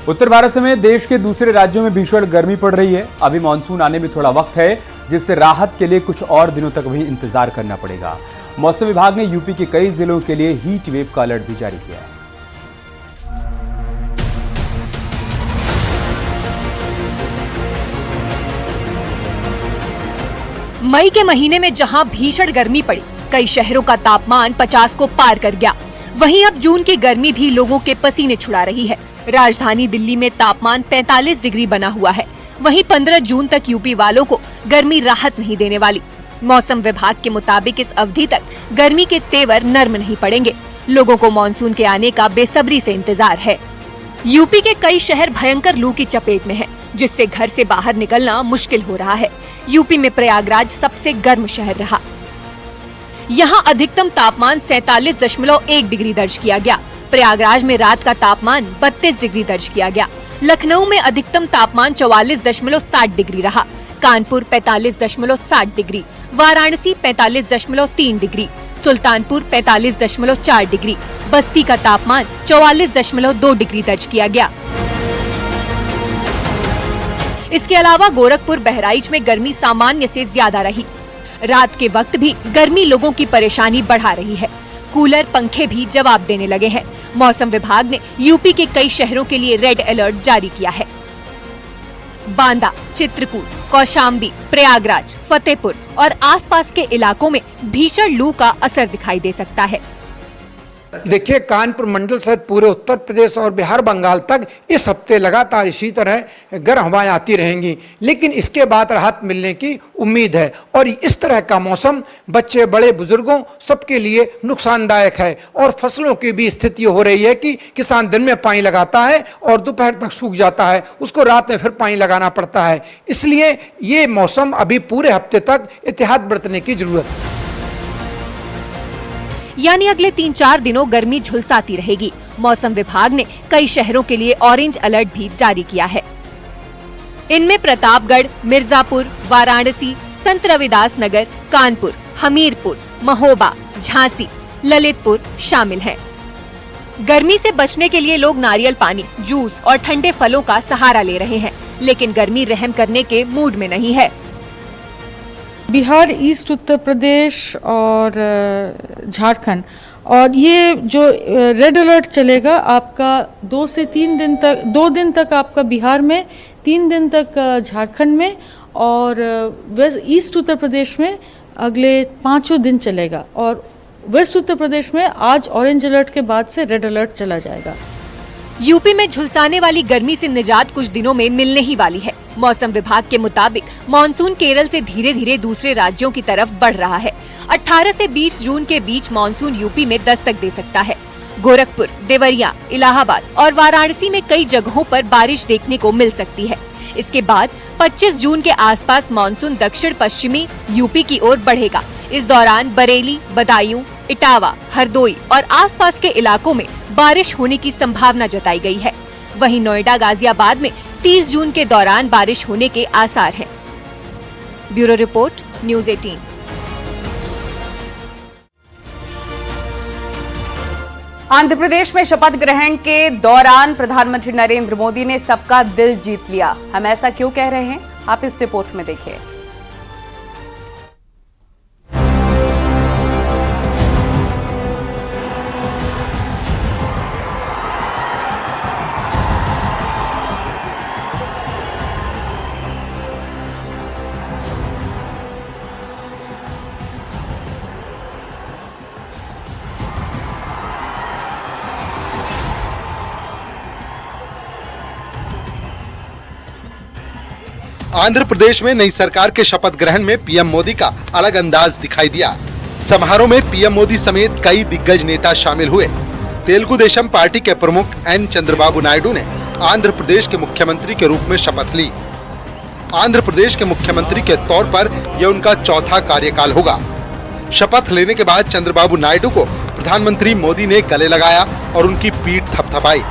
उत्तर भारत समेत देश के दूसरे राज्यों में भीषण गर्मी पड़ रही है। अभी मानसून आने में थोड़ा वक्त है, जिससे राहत के लिए कुछ और दिनों तक भी इंतजार करना पड़ेगा। मौसम विभाग ने यूपी के कई जिलों के लिए हीट वेव का अलर्ट भी जारी किया है। मई के महीने में जहां भीषण गर्मी पड़ी, कई शहरों का तापमान 50 को पार कर गया, वहीं अब जून की गर्मी भी लोगों के पसीने छुड़ा रही है। राजधानी दिल्ली में तापमान 45 डिग्री बना हुआ है। वहीं 15 जून तक यूपी वालों को गर्मी राहत नहीं देने वाली। मौसम विभाग के मुताबिक इस अवधि तक गर्मी के तेवर नर्म नहीं पड़ेंगे। लोगों को मानसून के आने का बेसब्री से इंतजार है। यूपी के कई शहर भयंकर लू की चपेट में हैं, जिससे घर से बाहर निकलना मुश्किल हो रहा है। यूपी में प्रयागराज सबसे गर्म शहर रहा। यहाँ अधिकतम तापमान 47.1 डिग्री दर्ज किया गया। प्रयागराज में रात का तापमान 32 डिग्री दर्ज किया गया। लखनऊ में अधिकतम तापमान 44.7 डिग्री रहा। Kanpur 45.7 degree, Varanasi 45.3 degree, Sultanpur 45.4 degree, बस्ती का तापमान 44.2 डिग्री दर्ज किया गया। इसके अलावा गोरखपुर, बहराइच में गर्मी सामान्य से ज्यादा रही। रात के वक्त भी गर्मी लोगों की परेशानी बढ़ा रही है। कूलर, पंखे भी जवाब देने लगे हैं। मौसम विभाग ने यूपी के कई शहरों के लिए रेड अलर्ट जारी किया है। बांदा, चित्रकूट, कौशाम्बी, प्रयागराज, फतेहपुर और आसपास के इलाकों में भीषण लू का असर दिखाई दे सकता है। देखिए, कानपुर मंडल सहित पूरे उत्तर प्रदेश और बिहार, बंगाल तक इस हफ्ते लगातार इसी तरह गर्म हवाएं आती रहेंगी, लेकिन इसके बाद राहत मिलने की उम्मीद है। और इस तरह का मौसम बच्चे, बड़े, बुजुर्गों सबके लिए नुकसानदायक है। और फसलों की भी स्थिति हो रही है कि किसान दिन में पानी लगाता है और दोपहर तक सूख जाता है, उसको रात में फिर पानी लगाना पड़ता है। इसलिए ये मौसम अभी पूरे हफ्ते तक एहतियात बरतने की जरूरत है। यानी अगले 3-4 दिनों गर्मी झुलसाती रहेगी। मौसम विभाग ने कई शहरों के लिए ऑरेंज अलर्ट भी जारी किया है। इनमें प्रतापगढ़, मिर्जापुर, वाराणसी, संत रविदास नगर, कानपुर, हमीरपुर, महोबा, झांसी, ललितपुर शामिल हैं। गर्मी से बचने के लिए लोग नारियल पानी, जूस और ठंडे फलों का सहारा ले रहे हैं, लेकिन गर्मी रहम करने के मूड में नहीं है। बिहार, ईस्ट उत्तर प्रदेश और झारखंड, और ये जो रेड अलर्ट चलेगा आपका 2 से 3 दिन तक, 2 दिन तक आपका बिहार में, 3 दिन तक झारखंड में, और वेस्ट ईस्ट उत्तर प्रदेश में अगले 5 दिन चलेगा। और वेस्ट उत्तर प्रदेश में आज ऑरेंज अलर्ट के बाद से रेड अलर्ट चला जाएगा। यूपी में झुलसाने वाली गर्मी से निजात कुछ दिनों में मिलने ही वाली है। मौसम विभाग के मुताबिक मानसून केरल से धीरे धीरे दूसरे राज्यों की तरफ बढ़ रहा है। 18 से 20 जून के बीच मानसून यूपी में दस्तक दे सकता है। गोरखपुर, देवरिया, इलाहाबाद और वाराणसी में कई जगहों पर बारिश देखने को मिल सकती है। इसके बाद 25 जून के आसपास मानसून दक्षिण पश्चिमी यूपी की ओर बढ़ेगा। इस दौरान बरेली, बदायूं, इटावा, हरदोई और आसपास के इलाकों में बारिश होने की संभावना जताई गई है। वहीं नोएडा, गाजियाबाद में 30 जून के दौरान बारिश होने के आसार हैं। Bureau report, news 18। Andhra Pradesh में शपथ ग्रहण के दौरान प्रधानमंत्री नरेंद्र मोदी ने सबका दिल जीत लिया। हम ऐसा क्यों कह रहे हैं, आप इस रिपोर्ट में देखिए। आंध्र प्रदेश में नई सरकार के शपथ ग्रहण में पीएम मोदी का अलग अंदाज दिखाई दिया। समारोह में पीएम मोदी समेत कई दिग्गज नेता शामिल हुए। तेलुगु देशम पार्टी के प्रमुख एन चंद्रबाबू नायडू ने आंध्र प्रदेश के मुख्यमंत्री के रूप में शपथ ली। आंध्र प्रदेश के मुख्यमंत्री के तौर पर यह उनका चौथा कार्यकाल होगा। शपथ लेने के बाद चंद्रबाबू नायडू को प्रधानमंत्री मोदी ने गले लगाया और उनकी पीठ थपथपाई।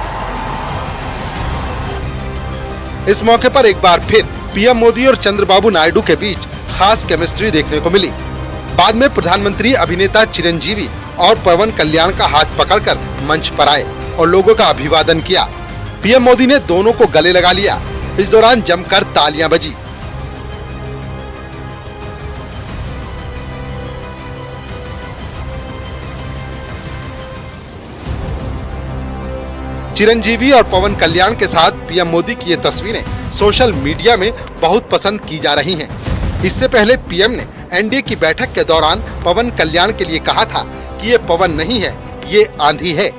इस मौके पर एक बार फिर पीएम मोदी और चंद्रबाबू नायडू के बीच खास केमिस्ट्री देखने को मिली। बाद में प्रधानमंत्री अभिनेता चिरंजीवी और पवन कल्याण का हाथ पकड़कर मंच पर आए और लोगों का अभिवादन किया। पीएम मोदी ने दोनों को गले लगा लिया। इस दौरान जमकर तालियां बजी। चिरंजीवी और पवन कल्याण के साथ पीएम मोदी की ये तस्वीरें सोशल मीडिया में बहुत पसंद की जा रही हैं। इससे पहले पीएम ने एनडीए की बैठक के दौरान पवन कल्याण के लिए कहा था कि ये पवन नहीं है, ये आंधी है।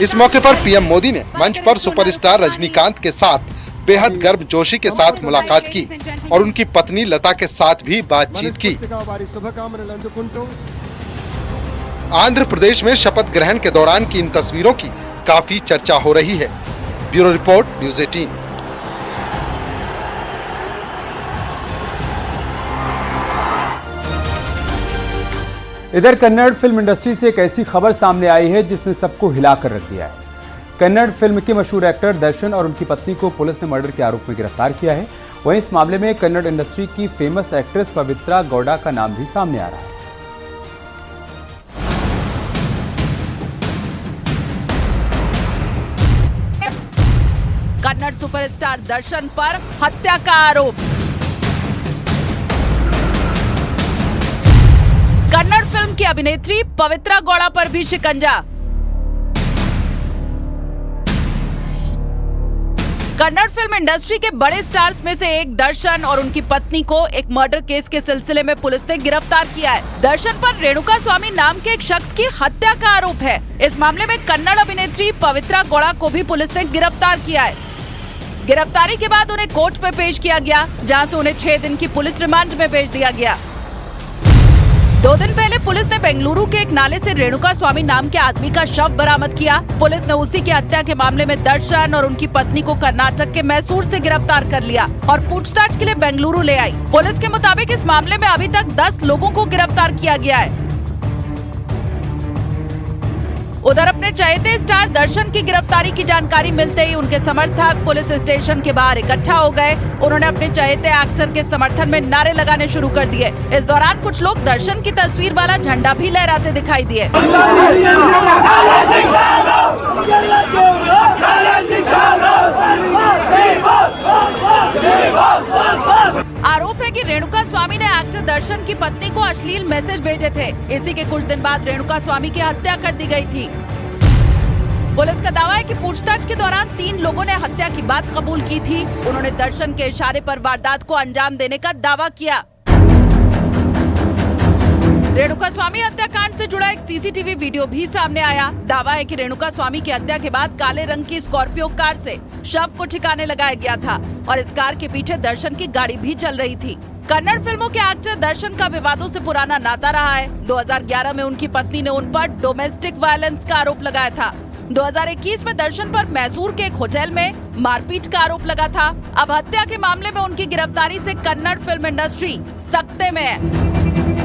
इस मौके पर पीएम मोदी ने मंच पर सुपरस्टार रजनीकांत के साथ बेहद गर्मजोशी के साथ मुलाकात की और उनकी पत्नी लता के साथ भी बातचीत की। आंध्र प्रदेश में शपथ ग्रहण के दौरान की इन तस्वीरों की काफी चर्चा हो रही है। Bureau report, news 18। इधर कन्नड़ फिल्म इंडस्ट्री से एक ऐसी खबर सामने आई है जिसने सबको हिलाकर रख दिया है। कन्नड़ फिल्म के मशहूर एक्टर दर्शन और उनकी पत्नी को पुलिस ने मर्डर के आरोप में गिरफ्तार किया है। वहीं इस मामले में कन्नड़ इंडस्ट्री की फेमस एक्ट्रेस पवित्रा गौड़ा का नाम भी सामने आ रहा है। कन्नड़ सुपरस्टार दर्शन पर हत्या का आरोप। कन्नड़ फिल्म की अभिनेत्री पवित्रा गौड़ा पर भी शिकंजा। कन्नड़ फिल्म इंडस्ट्री के बड़े स्टार्स में से एक दर्शन और उनकी पत्नी को एक मर्डर केस के सिलसिले में पुलिस ने गिरफ्तार किया है। दर्शन पर रेणुका स्वामी नाम के एक शख्स की हत्या का आरोप है। इस मामले में कन्नड़ अभिनेत्री पवित्रा गौड़ा को भी पुलिस ने गिरफ्तार किया है। गिरफ्तारी के बाद उन्हें कोर्ट में पेश किया गया, जहां से उन्हें 6 दिन की पुलिस रिमांड में भेज दिया गया। 2 दिन पहले पुलिस ने बेंगलुरु के एक नाले से रेणुका स्वामी नाम के आदमी का शव बरामद किया। पुलिस ने उसी की हत्या के मामले में दर्शन और उनकी पत्नी को कर्नाटक के मैसूर से गिरफ्तार कर लिया और पूछताछ के लिए बेंगलुरु ले आई। पुलिस के मुताबिक इस मामले में अभी तक 10 लोगों को गिरफ्तार किया गया है। उधर अपने चहेते स्टार दर्शन की गिरफ्तारी की जानकारी मिलते ही उनके समर्थक पुलिस स्टेशन के बाहर इकट्ठा हो गए। उन्होंने अपने चहेते एक्टर के समर्थन में नारे लगाने शुरू कर दिए। इस दौरान कुछ लोग दर्शन की तस्वीर वाला झंडा भी लहराते दिखाई दिए। आरोप है कि रेणुका स्वामी ने एक्टर दर्शन की पत्नी को अश्लील मैसेज भेजे थे। इसी के कुछ दिन बाद रेणुका स्वामी की हत्या कर दी गई थी। पुलिस का दावा है कि पूछताछ के दौरान 3 लोगों ने हत्या की बात कबूल की थी। उन्होंने दर्शन के इशारे पर वारदात को अंजाम देने का दावा किया। रेणुका स्वामी हत्याकांड से जुड़ा एक सीसीटीवी वीडियो भी सामने आया। दावा है कि रेणुका स्वामी की हत्या के बाद काले रंग की स्कॉर्पियो कार से शव को ठिकाने लगाया गया था और इस कार के पीछे दर्शन की गाड़ी भी चल रही थी। कन्नड़ फिल्मों के एक्टर दर्शन का विवादों से पुराना नाता रहा है। 2011 में उनकी पत्नी ने उन पर डोमेस्टिक वायलेंस का आरोप लगाया था। 2021 में दर्शन पर मैसूर के एक होटल में मारपीट का आरोप लगा था। अब हत्या के मामले में उनकी गिरफ्तारी से कन्नड़ फिल्म इंडस्ट्री सख्ते में है।